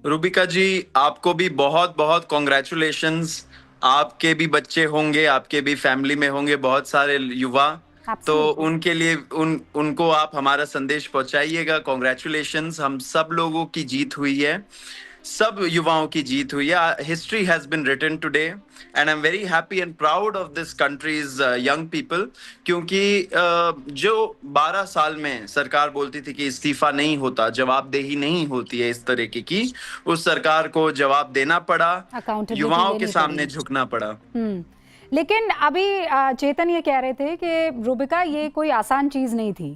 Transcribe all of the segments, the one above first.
रूबिका जी, आपको भी बहुत बहुत कॉन्ग्रेचुलेशंस। आपके भी बच्चे होंगे, आपके भी फैमिली में होंगे बहुत सारे युवा। तो एब्सोल्युटली। उनके लिए उनको आप हमारा संदेश पहुंचाइएगा। कॉन्ग्रेचुलेशंस, हम सब लोगों की जीत हुई है, सब युवाओं की जीत हुई है। History has been written today and I am very happy and proud of this country's young people. क्योंकि जो 12 साल में सरकार बोलती थी कि इस्तीफा नहीं होता, जवाबदेही नहीं होती है इस तरीके की, उस सरकार को जवाब देना पड़ा, अकाउंटेबिलिटी युवाओं के लेनी पड़ी। सामने झुकना पड़ा। हम्म। लेकिन अभी चेतन ये कह रहे थे कि रूबिका ये कोई आसान चीज नहीं थी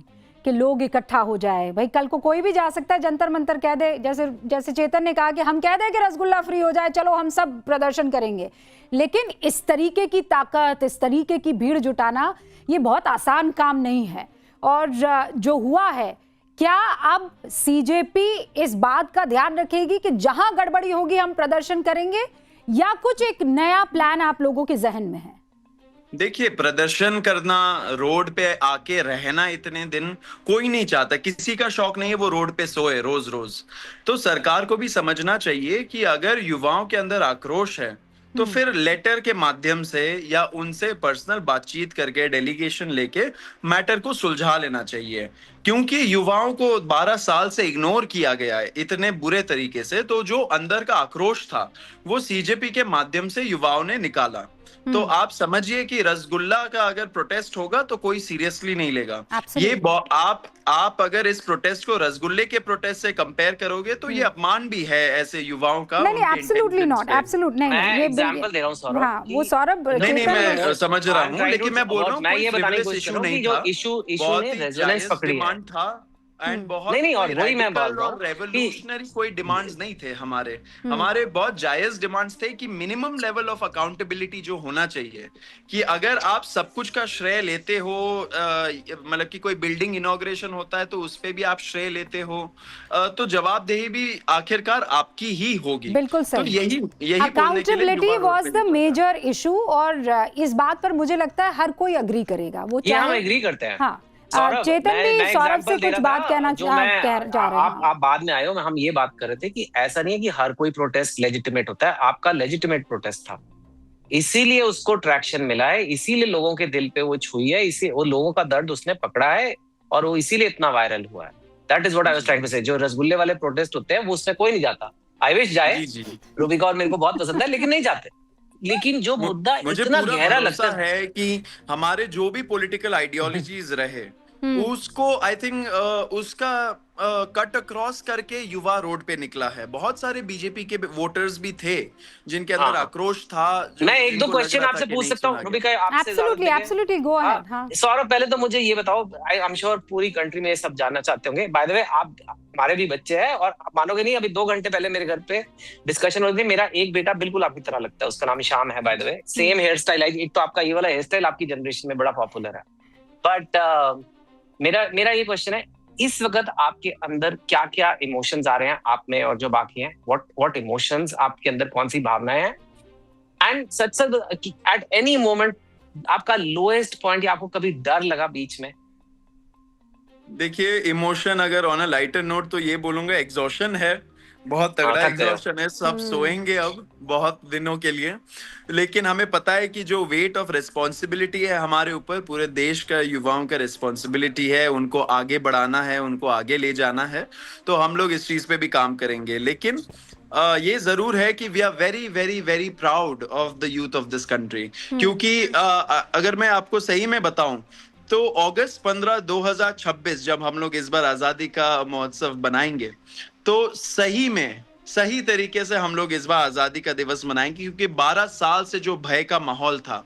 कि लोग इकट्ठा हो जाए। भाई कल को कोई भी जा सकता है, जंतर मंतर कह दे, जैसे जैसे चेतन ने कहा कि हम कह दें कि रसगुल्ला फ्री हो जाए, चलो हम सब प्रदर्शन करेंगे। लेकिन इस तरीके की ताकत, इस तरीके की भीड़ जुटाना, ये बहुत आसान काम नहीं है। और जो हुआ है, क्या अब सीजेपी इस बात का ध्यान रखेगी कि जहां गड़बड़ी होगी हम प्रदर्शन करेंगे, या कुछ एक नया प्लान आप लोगों के जहन में है? देखिए, प्रदर्शन करना, रोड पे आके रहना इतने दिन कोई नहीं चाहता, किसी का शौक नहीं है वो रोड पे सोए रोज रोज। तो सरकार को भी समझना चाहिए कि अगर युवाओं के अंदर आक्रोश है तो फिर लेटर के माध्यम से या उनसे पर्सनल बातचीत करके, डेलीगेशन लेके मैटर को सुलझा लेना चाहिए। क्योंकि युवाओं को 12 साल से इग्नोर किया गया है इतने बुरे तरीके से, तो जो अंदर का आक्रोश था वो सीजेपी के माध्यम से युवाओं ने निकाला। तो आप समझिए कि रसगुल्ला का अगर प्रोटेस्ट होगा तो कोई सीरियसली नहीं लेगा। ये एब्सोल्युटली। आप अगर इस प्रोटेस्ट को रसगुल्ले के प्रोटेस्ट से कंपेयर करोगे तो ये अपमान भी है ऐसे युवाओं का, नहीं नहीं, उनके एब्सोल्युटली इंटेंशंस नॉट, पे। एब्सोल्यूट नहीं मैं नहीं, ये एग्जांपल दे रहा हूँ सौरभ हाँ, वो कि सौरभ, नहीं नहीं, चेतन मैं समझ रहा आई एम हूँ, ट्राइंग लेकिन मैं बोल रहा टू हूँ मैं कोई ये बताने की फ्रिवलेस कोशिश कर इशू रहा हूँ नहीं कि जो था। इशू बहुत ने ही रेजोनेंस जायज पकड़ी है। डिमांड था एंड बहुत नहीं नहीं, कोई और वही मैं बोल रेडिकल रहा हूँ और कि रेवोल्यूशनरी कोई डिमांड्स नहीं थे हमारे। हमारे बहुत जायज डिमांड्स थे कि मिनिमम लेवल ऑफ अकाउंटेबिलिटी जो होना चाहिए, कि अगर आप सब कुछ का श्रेय लेते हो, मतलब कि कोई बिल्डिंग इनॉग्रेशन होता है तो उस पे भी आप श्रेय लेते हो, तो जवाबदेही भी आखिरकार आपकी ही होगी। बिल्कुल तो सही। यही यही बोलने के लिए युवा अकाउंटेबिलिटी रोड वॉज पे द निकला था। मेजर इशू, और इस बात पर मुझे लगता है हर कोई अग्री करेगा, वो ये हम चाहे। एग्री करते हैं। हाँ। सौरभ, चेतन भी मैं सौरभ से एग्जांपल दे कुछ रहा बात था जो मैं कह जा रहे हैं। हाँ। आप बाद में आए हो, हम ये बात कर रहे थे कि ऐसा नहीं है कि हर कोई प्रोटेस्ट लेजिटिमेट होता है। आपका लेजिटिमेट प्रोटेस्ट था, इसीलिए उसको ट्रैक्शन मिला है, इसीलिए लोगों के दिल पे वो छुई है, इसी वो लोगों का दर्द उसने पकड़ा है, और वो इसीलिए इतना वायरल हुआ है। That is what I was trying to say. जो रसगुल्ले वाले प्रोटेस्ट होते हैं वो उसमें कोई नहीं जाता। आई विश जाए, जी जी। रूबिका और मेरे को बहुत पसंद है, लेकिन नहीं जाते। लेकिन जो मुद्दा मुझे इतना पूरा गहरा लगता भरोसा है। है कि हमारे जो भी पॉलिटिकल आइडियोलॉजीज रहे, हम्म। उसको आई थिंक उसका कट अक्रॉस करके युवा रोड पे निकला है। बहुत सारे बीजेपी के वोटर्स भी थे जिनके हाँ अंदर हाँ, आक्रोश था, जो मैं एक दो जिनको लग क्वेश्चन रहा था आपसे कि पूछ नहीं सकता हूँ सुना गया। रूबिका, आपसे इजाजत एब्सोल्युटली देंगे? एब्सोल्युटली, गो हाँ। अहेड। हाँ। सौरभ, पहले तो मुझे ये बताओ, आई एम श्योर पूरी कंट्री में ये सब जानना चाहते होंगे। बाय द वे, आप हमारे भी बच्चे हैं, और आप मानोगे नहीं, अभी 2 घंटे पहले मेरे घर पे डिस्कशन हो रही थी। मेरा एक बेटा बिल्कुल आपकी तरह लगता है, उसका नाम श्याम है, by the way, same here style. एक तो आपका ये वाला हेयर स्टाइल आपकी जनरेशन में बड़ा पॉपुलर है। बट मेरा मेरा ये क्वेश्चन है, इस वक्त आपके अंदर क्या क्या इमोशंस आ रहे हैं, आप में और जो बाकी हैं? व्हाट इमोशंस आपके अंदर, कौन सी भावनाएं हैं? And such such, at any moment आपका लोएस्ट पॉइंट, या आपको कभी डर लगा बीच में? देखिए, इमोशन अगर ऑन अ लाइटर नोट तो ये बोलूंगा, एग्जॉशन है, बहुत हाँ, तगड़ा थक गए हो? एग्जॉशन है। सब सोएंगे अब बहुत दिनों के लिए। लेकिन हमें पता है कि जो वेट ऑफ रिस्पॉन्सिबिलिटी है हमारे ऊपर, पूरे देश का युवाओं का रिस्पॉन्सिबिलिटी है, उनको आगे बढ़ाना है, उनको आगे ले जाना है। तो हम लोग इस चीज पे भी काम करेंगे। लेकिन ये जरूर है कि we are very very very proud of the youth of this country. क्योंकि अगर मैं आपको सही में बताऊं तो अगस्त 15 2026 जब हम लोग इस बार आजादी का महोत्सव बनाएंगे, तो सही में सही तरीके से हम लोग इस बार आजादी का दिवस मनाएंगे। क्योंकि 12 साल से जो भय का माहौल था,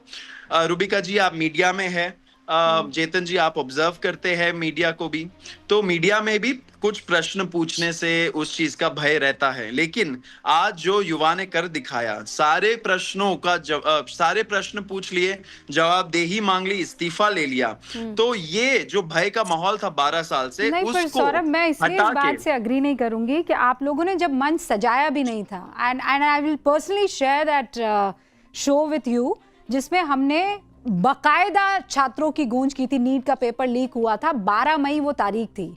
रूबिका जी आप मीडिया में है, चेतन जी आप ऑब्जर्व करते हैं मीडिया को भी, तो मीडिया में भी कुछ प्रश्न पूछने से उस चीज का भय रहता है। लेकिन आज जो युवा ने कर दिखाया, सारे प्रश्नों का सारे प्रश्न पूछ लिए, जवाबदेही मांग ली, इस्तीफा ले लिया, तो ये जो भय का माहौल था 12 साल से, नहीं, पर उसको सौरभ, मैं इसलिए इस हटा के। बात से अग्री नहीं करूंगी कि आप लोगों ने जब मंच सजाया भी नहीं था, and I will personally share that show with you, जिसमें हमने बकायदा छात्रों की गूंज की थी। नीट का पेपर लीक हुआ था, 12 मई वो तारीख थी,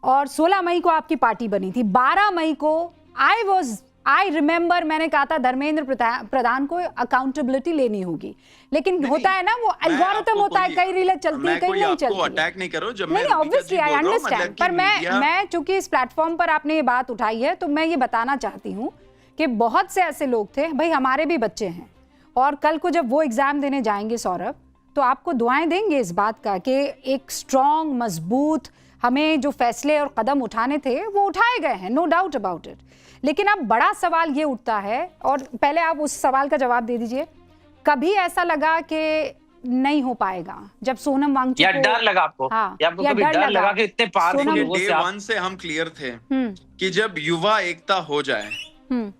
और 16 मई को आपकी पार्टी बनी थी। 12 मई को आई रिमेम्बर मैंने कहा था धर्मेंद्र प्रधान को अकाउंटेबिलिटी लेनी होगी, लेकिन होता है ना वो एल्गोरिथम होता है, कई रीलें चलती है, कई नहीं चलती है। अटैक नहीं करो जब नहीं, ऑब्वियसली आई अंडरस्टैंड, पर मैं चूंकि इस प्लेटफॉर्म पर आपने ये बात उठाई है तो मैं ये बताना चाहती हूँ कि बहुत से ऐसे लोग थे, भाई हमारे भी बच्चे हैं, और कल को जब वो एग्जाम देने जाएंगे सौरभ, तो आपको दुआएं देंगे इस बात का कि एक स्ट्रॉन्ग, मजबूत, हमें जो फैसले और कदम उठाने थे वो उठाए गए हैं, नो डाउट अबाउट इट। लेकिन अब बड़ा सवाल ये उठता है, और पहले आप उस सवाल का जवाब दे दीजिए, कभी ऐसा लगा कि नहीं हो पाएगा जब सोनम वांगचुक या डर लगा आपको? हाँ, या आपको कभी डर लगा कि इतने पावरफुल लोगों से डे वन से हम क्लियर थे कि जब युवा एकता हो जाए,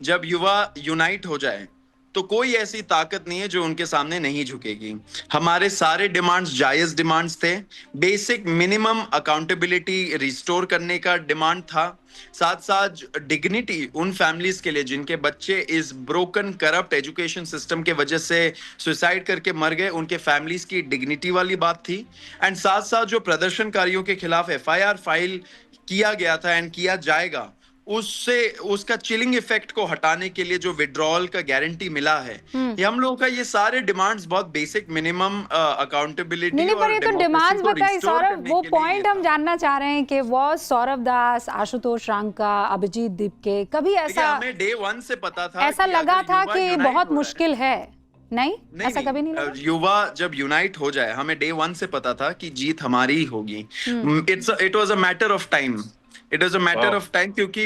जब युवा यूनाइट हो जाए, तो कोई ऐसी ताकत नहीं है जो उनके सामने नहीं झुकेगी। हमारे सारे डिमांड्स जायज डिमांड्स थे। बेसिक मिनिमम अकाउंटेबिलिटी रिस्टोर करने का डिमांड था, साथ साथ डिग्निटी उन फैमिलीज के लिए जिनके बच्चे इस ब्रोकन करप्ट एजुकेशन सिस्टम के वजह से सुसाइड करके मर गए, उनके फैमिलीज की डिग्निटी वाली बात थी। एंड साथ साथ जो प्रदर्शनकारियों के खिलाफ एफआईआर फाइल किया गया था एंड किया जाएगा, उससे उसका चिलिंग इफेक्ट को हटाने के लिए जो विड्रॉल का गारंटी मिला है, ये हम लोगों का, ये सारे डिमांड्स बहुत बेसिक मिनिमम अकाउंटेबिलिटी। नहीं, पर ये तो डिमांड्स बताई सौरभ, वो पॉइंट हम जानना चाह रहे हैं कि वो सौरभ दास, आशुतोष रांका, अभिजीत दीपके, कभी ऐसा हमें डे वन से पता था, ऐसा लगा था कि बहुत मुश्किल है? नहीं, ऐसा कभी नहीं लगा। युवा जब यूनाइट हो जाए, हमें डे वन से पता था कि जीत हमारी ही होगी। It was a matter of time, it is a matter of time, क्योंकि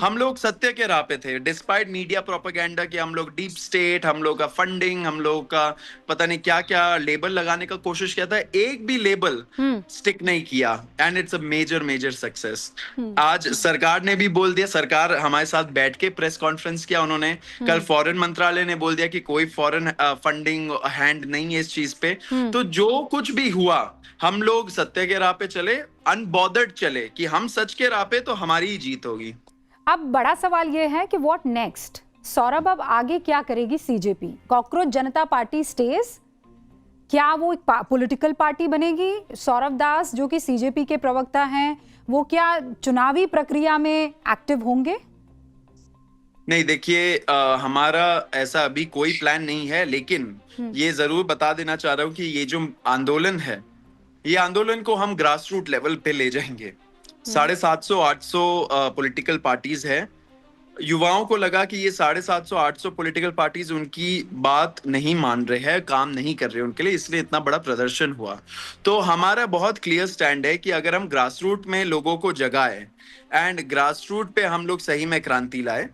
हम लोग सत्य के राह पे थे, डिस्पाइट मीडिया प्रोपेगेंडा कि हम लोग डीप स्टेट, हम लोग का फंडिंग, हम लोग का पता नहीं क्या क्या लेबल लगाने का कोशिश किया था, एक भी लेबल स्टिक नहीं किया, and it's a major success. आज सरकार ने भी बोल दिया, सरकार हमारे साथ बैठ के प्रेस कॉन्फ्रेंस किया उन्होंने, कल फॉरेन मंत्रालय ने बोल दिया कि कोई फॉरेन फंडिंग हैंड नहीं है इस चीज पे। तो जो कुछ भी हुआ, हम लोग सत्य के राह पे चले, अनबॉदर्ड चले कि हम सच के राह पे, तो हमारी ही जीत होगी। अब बड़ा सवाल ये है कि व्हाट नेक्स्ट? सौरभ, अब आगे क्या करेगी सीजेपी? कॉकरोच जनता पार्टी स्टेज, क्या वो एक पॉलिटिकल पार्टी बनेगी? सौरभ दास जो कि सीजेपी के प्रवक्ता हैं, वो क्या चुनावी प्रक्रिया में एक्टिव होंगे? नहीं, देखिए, हमारा ऐसा अभी कोई प्लान नहीं है, लेकिन ये जरूर बता देना चाह रहा हूँ कि ये जो आंदोलन है, ये आंदोलन को हम ग्रास रूट लेवल पे ले जाएंगे। 750-800 पॉलिटिकल पार्टीज है। युवाओं को लगा कि ये 750-800 पॉलिटिकल पार्टीज उनकी बात नहीं मान रहे हैं, काम नहीं कर रहे उनके लिए, इसलिए इतना बड़ा प्रदर्शन हुआ। तो हमारा बहुत क्लियर स्टैंड है कि अगर हम ग्रास रूट में लोगों को जगाए एंड ग्रास रूट पे हम लोग सही में क्रांति लाए,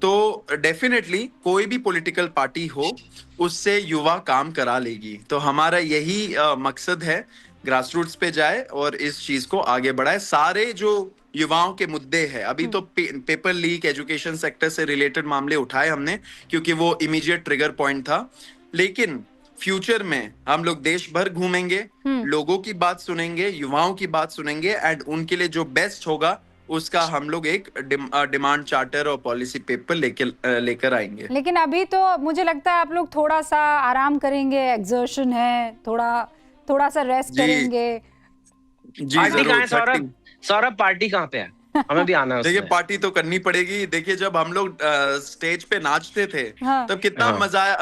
तो डेफिनेटली कोई भी पॉलिटिकल पार्टी हो, उससे युवा काम करा लेगी। तो हमारा यही मकसद है, ग्रास रूट्स पे जाए और इस चीज को आगे बढ़ाए। सारे जो युवाओं के मुद्दे हैं, अभी तो पेपर लीक, एजुकेशन सेक्टर से रिलेटेड मामले उठाए हमने, क्योंकि वो इमीडिएट ट्रिगर पॉइंट था, लेकिन फ्यूचर में हम लोग देश भर घूमेंगे, लोगों की बात सुनेंगे, युवाओं की बात सुनेंगे, एंड उनके लिए जो बेस्ट होगा उसका हम लोग एक डिमांड चार्टर और पॉलिसी पेपर लेकर आएंगे। लेकिन अभी तो मुझे लगता है आप लोग थोड़ा सा आराम करेंगे, एक्सर्शन है, थोड़ा सा रेस्ट करेंगे। जी, पार्टी कहाँ है सौरभ? सौरभ, पार्टी कहाँ पे है? हमें भी आना है। देखिए, पार्टी तो करनी पड़ेगी। देखिए, जब हम लोग स्टेज पे नाचते थे, हाँ। तब कितना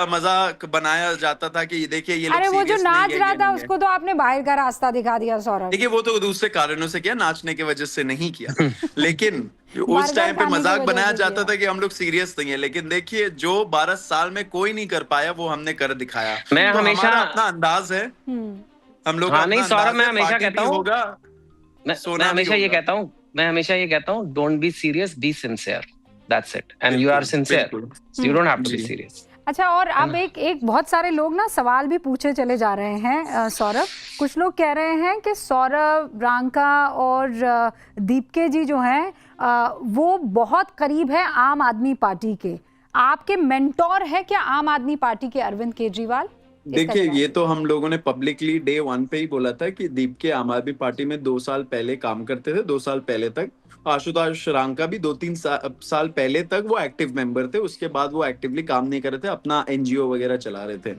मजाक बनाया जाता था कि देखिए ये लोग अरे वो जो नाच रहा था, नहीं उसको तो आपने बाहर का रास्ता दिखा दिया सौरभ। देखिए, वो तो दूसरे कारणों से किया, नाचने की वजह से नहीं किया। लेकिन उस टाइम पे मजाक बनाया जाता था कि हम लोग सीरियस नहीं है, लेकिन देखिए जो 12 साल में कोई नहीं कर पाया, वो हमने कर दिखाया। मैं हमेशा अपना अंदाज है, हम लोग। हाँ, नहीं सौरभ, मैं हमेशा कहता हूँ, मैं हमेशा ये कहता हूँ, don't be serious, be sincere, that's it, and you are sincere, you don't have to be serious. अच्छा, और अब एक बहुत सारे लोग ना सवाल भी पूछे चले जा रहे हैं सौरभ। कुछ लोग कह रहे हैं कि सौरभ, रांका और दीपके जी जो हैं वो बहुत करीब है आम आदमी पार्टी के। आपके मेंटोर है क्या आम आदमी पार्टी के अरविंद केजरीवाल? देखिए, ये तो हम लोगों ने पब्लिकली डे वन पे ही बोला था कि दीपके आम आदमी पार्टी में 2 साल पहले काम करते थे, 2 साल पहले तक। आशुतोष रांका भी 2-3 साल पहले तक वो एक्टिव मेंबर थे, उसके बाद वो एक्टिवली काम नहीं कर रहे थे, अपना एनजीओ वगैरह चला रहे थे।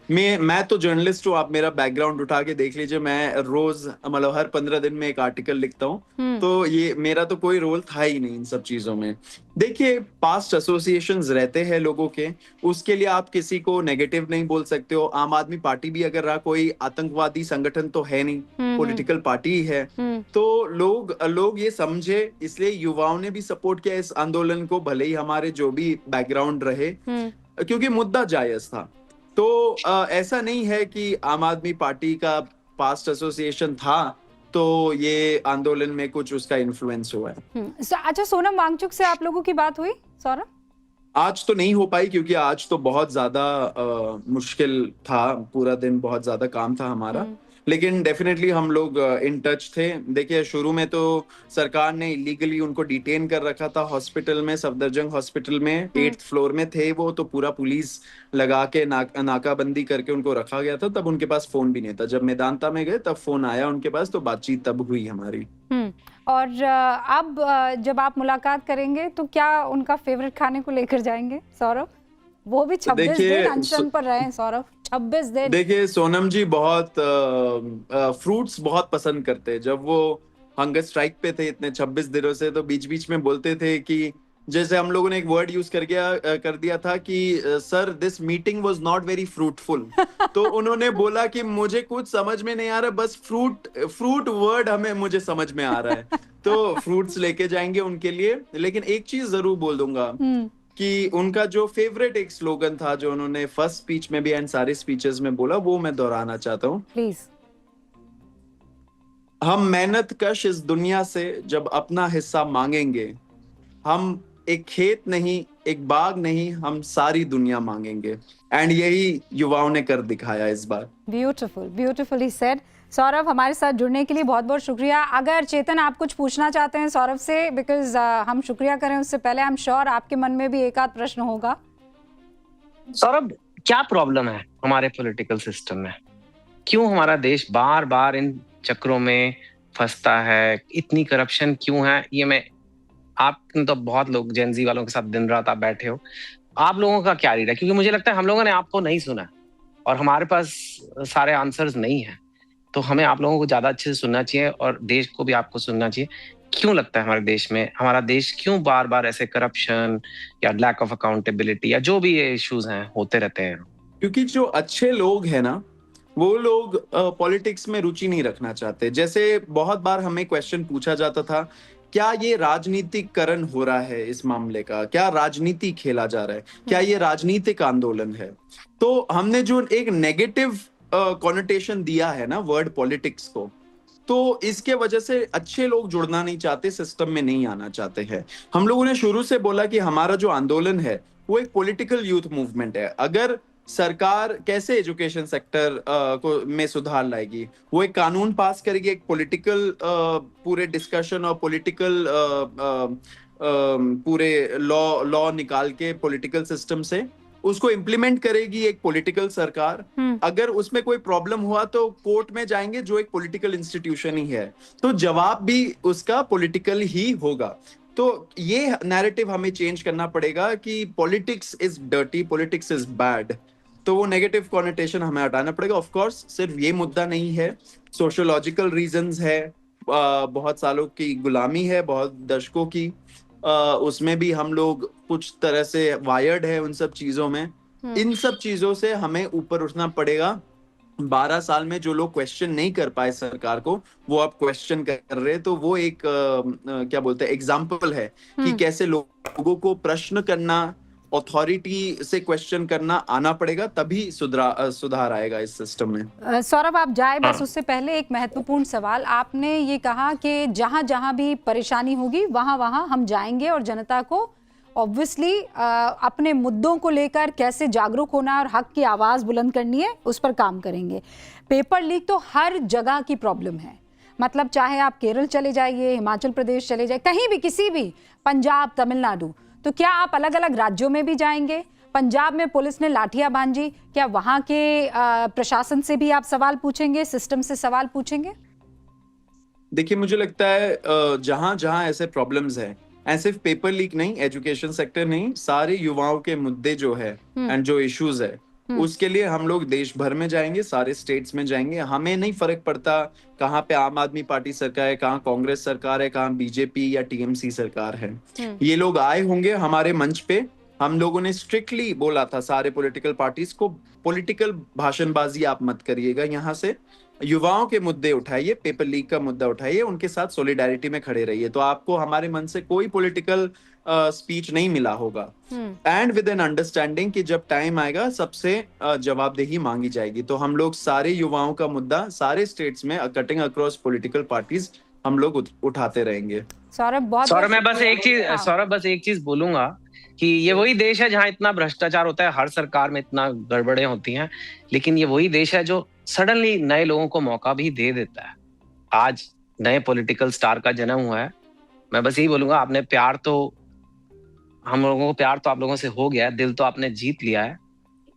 मैं तो जर्नलिस्ट हूँ, आप मेरा बैकग्राउंड उठा के देख लीजिए, मैं रोज मतलब हर 15 दिन में एक आर्टिकल लिखता हूँ, तो ये मेरा तो कोई रोल था ही नहीं इन सब चीजों में। देखिए, पास्ट एसोसिएशंस रहते हैं लोगों के, उसके लिए आप किसी को नेगेटिव नहीं बोल सकते हो। आम आदमी पार्टी भी अगर रहा, कोई आतंकवादी संगठन तो है नहीं, पॉलिटिकल पार्टी ही है। तो लोग ये समझे, इसलिए युवाओं ने भी सपोर्ट किया इस आंदोलन को, भले ही हमारे जो भी बैकग्राउंड रहे, क्योंकि मुद्दा जायज था। तो ऐसा नहीं है कि आम आदमी पार्टी का पास्ट एसोसिएशन था तो ये आंदोलन में कुछ उसका इन्फ्लुएंस हुआ है। अच्छा, सोनम वांगचुक से आप लोगों की बात हुई सौरभ? आज तो नहीं हो पाई, क्योंकि आज तो बहुत ज्यादा मुश्किल था, पूरा दिन बहुत ज्यादा काम था हमारा। लेकिन डेफिनेटली हम लोग इन टच थे। देखिए, शुरू में तो सरकार ने इलीगली उनको डिटेन कर रखा था हॉस्पिटल में, सफदरजंग हॉस्पिटल में, 8th फ्लोर में थे वो, तो पूरा पुलिस लगा के नाकाबंदी करके उनको रखा गया था। तब उनके पास फोन भी नहीं था। जब मेदांता में गए तब फोन आया उनके पास, तो बातचीत तब हुई हमारी। और अब जब आप मुलाकात करेंगे तो क्या उनका फेवरेट खाने को लेकर जाएंगे सौरभ? वो भी 26 दिन अनशन पर रहे हैं सौरभ, 26 दिन। देखिए, सोनम जी बहुत फ्रूट्स बहुत पसंद करते हैं। जब वो हंगर स्ट्राइक पे थे इतने 26 दिनों से, तो बीच बीच में बोलते थे कि, जैसे हम लोगों ने एक वर्ड यूज कर दिया था कि sir, this meeting was not very fruitful. तो उन्होंने बोला कि मुझे कुछ समझ में नहीं आ रहा, बस फ्रूट वर्ड मुझे समझ में आ रहा है। तो फ्रूट्स लेके जाएंगे उनके लिए। लेकिन एक चीज जरूर बोल दूंगा कि उनका जो फेवरेट एक स्लोगन था, जो उन्होंने फर्स्ट स्पीच में भी एंड सारे स्पीचेस में बोला, वो मैं दोहराना चाहता हूँ। प्लीज। हम मेहनत कश इस दुनिया से जब अपना हिस्सा मांगेंगे, हम एक खेत नहीं, एक बाग नहीं, हम सारी दुनिया मांगेंगे। एंड यही युवाओं ने कर दिखाया इस बार। Beautiful, beautifully said. सौरभ, हमारे साथ जुड़ने के लिए बहुत बहुत शुक्रिया। अगर चेतन आप कुछ पूछना चाहते हैं सौरभ से, बिकॉज हम शुक्रिया करें उससे पहले, आई एम श्योर आपके मन में भी एक आध प्रश्न होगा। सौरभ, क्या प्रॉब्लम है हमारे पॉलिटिकल सिस्टम में? क्यों हमारा देश बार बार इन चक्रों में फंसता है? इतनी करप्शन क्यों है? ये मैं, आप तो बहुत लोग जेनजी वालों के साथ दिन रात आप बैठे हो, आप लोगों का क्या रीड है? क्योंकि मुझे लगता है हम लोगों ने आपको नहीं सुना और हमारे पास सारे आंसर्स नहीं है। तो हमें आप लोगों को ज्यादा अच्छे से सुनना चाहिए और देश को भी आपको सुनना चाहिए। क्यों लगता है हमारे देश में, हमारा देश क्यों बार बार ऐसे करप्शन या लैक ऑफ अकाउंटेबिलिटी या जो भी ये इश्यूज हैं होते रहते हैं? क्योंकि जो अच्छे लोग हैं ना, वो लोग पॉलिटिक्स में रुचि नहीं रखना चाहते। जैसे बहुत बार हमें क्वेश्चन पूछा जाता था, क्या ये राजनीतिकरण हो रहा है इस मामले का? क्या राजनीति खेला जा रहा है? क्या ये राजनीतिक आंदोलन है? तो हमने जो एक नेगेटिव कॉनोटेशन दिया है ना वर्ड पॉलिटिक्स को, तो इसके वजह से अच्छे लोग जुड़ना नहीं चाहते, सिस्टम में नहीं आना चाहते हैं। हम लोगों ने शुरू से बोला कि हमारा जो आंदोलन है वो एक पॉलिटिकल यूथ मूवमेंट है। अगर सरकार कैसे एजुकेशन सेक्टर को में सुधार लाएगी, वो एक कानून पास करेगी, एक पॉलिटिकल पूरे डिस्कशन और पॉलिटिकल पूरे लॉ निकाल के पॉलिटिकल सिस्टम से उसको इम्प्लीमेंट करेगी एक पॉलिटिकल सरकार। अगर उसमें कोई प्रॉब्लम हुआ तो कोर्ट में जाएंगे, जो एक पॉलिटिकल इंस्टीट्यूशन ही है, तो जवाब भी उसका पॉलिटिकल ही होगा। तो ये नैरेटिव हमें चेंज करना पड़ेगा कि politics is dirty, politics is bad. तो वो नेगेटिव कॉनोटेशन हमें हटाना पड़ेगा। ऑफ कोर्स सिर्फ ये मुद्दा नहीं है, सोशियोलॉजिकल रीजंस है, बहुत सालों की गुलामी है, बहुत दशकों की, उसमें भी हम लोग कुछ तरह से वायर्ड है उन सब चीजों में। इन सब चीजों से हमें ऊपर उठना पड़ेगा। 12 साल में जो लोग क्वेश्चन नहीं कर पाए सरकार को, वो अब क्वेश्चन कर रहे हैं। तो वो एक क्या बोलते हैं, एग्जाम्पल है कि कैसे लोगों को प्रश्न करना, अथॉरिटी से क्वेश्चन करना आना पड़ेगा, तभी सुधार आएगा इस सिस्टम में। सौरभ, आप जाए बस उससे पहले एक महत्वपूर्ण सवाल। आपने ये कहा कि जहां जहां भी परेशानी होगी वहां वहां हम जाएंगे और जनता को ऑब्वियसली अपने मुद्दों को लेकर कैसे जागरूक होना और हक की आवाज बुलंद करनी है उस पर काम करेंगे। पेपर लीक तो हर जगह की प्रॉब्लम है, मतलब चाहे आप केरल चले जाइए, हिमाचल प्रदेश चले जाइए, कहीं भी, किसी भी, पंजाब, तमिलनाडु। तो क्या आप अलग अलग राज्यों में भी जाएंगे? पंजाब में पुलिस ने लाठियां बांधी, क्या वहां के प्रशासन से भी आप सवाल पूछेंगे, सिस्टम से सवाल पूछेंगे? देखिए, मुझे लगता है जहां जहां ऐसे प्रॉब्लम्स हैं, सिर्फ पेपर लीक नहीं, एजुकेशन सेक्टर नहीं, सारे युवाओं के मुद्दे जो है एंड जो इश्यूज है, उसके लिए हम लोग देश भर में जाएंगे, सारे स्टेट्स में जाएंगे। हमें नहीं फर्क पड़ता कहाँ पे आम आदमी पार्टी सरकार है, कहाँ कांग्रेस सरकार है, कहाँ बीजेपी या टीएमसी सरकार है। ये लोग आए होंगे हमारे मंच पे। हम लोगों ने स्ट्रिक्टली बोला था सारे पॉलिटिकल पार्टीज को, पॉलिटिकल भाषणबाजी आप मत करिएगा, यहाँ से युवाओं के मुद्दे उठाइए, पेपर लीक का मुद्दा उठाइए, उनके साथ सॉलिडारिटी में खड़े रहिए। तो आपको हमारे मन से कोई पॉलिटिकल स्पीच नहीं मिला होगा। एंड विद एन अंडरस्टैंडिंग कि जब टाइम आएगा सबसे जवाबदेही मांगी जाएगी। तो हम लोग सारे युवाओं का मुद्दा सारे स्टेट्स में कटिंग अक्रॉस पॉलिटिकल पार्टीज हम लोग उठाते रहेंगे। सौरभ मैं बस एक चीज बोलूंगा कि ये वही देश है जहां इतना भ्रष्टाचार होता है, हर सरकार में इतना गड़बड़े होती हैं, लेकिन ये वही देश है जो सडनली नए लोगों को मौका भी दे देता है। आज नए पॉलिटिकल स्टार का जन्म हुआ है। मैं बस यही बोलूंगा, आपने प्यार तो, हम लोगों को प्यार तो आप लोगों से हो गया है, दिल तो आपने जीत लिया है,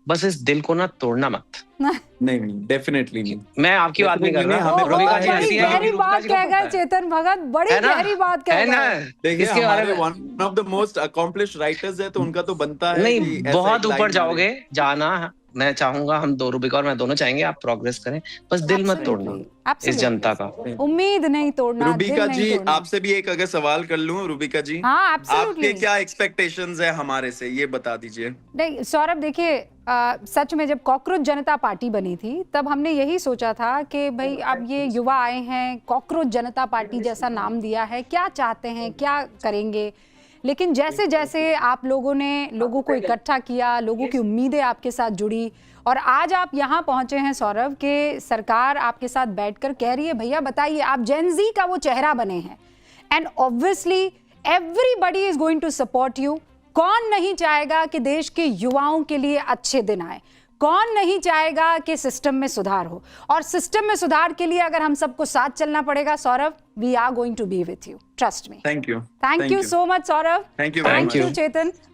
बस इस दिल को ना तोड़ना मत। नहीं, डेफिनेटली नहीं। मैं आपकी बात नहीं कर रहा। हमें रूबिका जी ऐसी है, गहरी बात कह गए चेतन भगत, बड़ी गहरी बात कह गए। देखिए हमारे one of the most accomplished writers है, तो उनका तो बनता है नहीं, बहुत ऊपर जाओगे, जाना मैं चाहूंगा, हम दो, रूबिका और मैं दोनों चाहेंगे आप प्रोग्रेस करें, बस दिल मत तोड़ना इस जनता का। उम्मीद नहीं तोड़ना। रूबिका जी आपसे भी एक अगर सवाल कर लूं, रूबिका जी, हाँ, आपके क्या एक्सपेक्टेशंस है हमारे से, ये बता दीजिए। नहीं सौरभ, देखिए सच में जब कॉकरोच जनता पार्टी बनी थी तब हमने यही सोचा था कि भाई अब ये युवा आए हैं, कॉकरोच जनता पार्टी जैसा नाम दिया है, क्या चाहते हैं, क्या करेंगे। लेकिन जैसे जैसे आप लोगों ने लोगों को इकट्ठा किया, लोगों की उम्मीदें आपके साथ जुड़ी और आज आप यहाँ पहुंचे हैं सौरभ, के सरकार आपके साथ बैठकर कह रही है भैया बताइए, आप जेन ज़ी का वो चेहरा बने हैं and obviously everybody is going to support you. कौन नहीं चाहेगा कि देश के युवाओं के लिए अच्छे दिन आए, कौन नहीं चाहेगा कि सिस्टम में सुधार हो, और सिस्टम में सुधार के लिए अगर हम सबको साथ चलना पड़ेगा Saurabh, we are going to be with you, trust me. Thank you so much Saurabh. Thank you Chetan.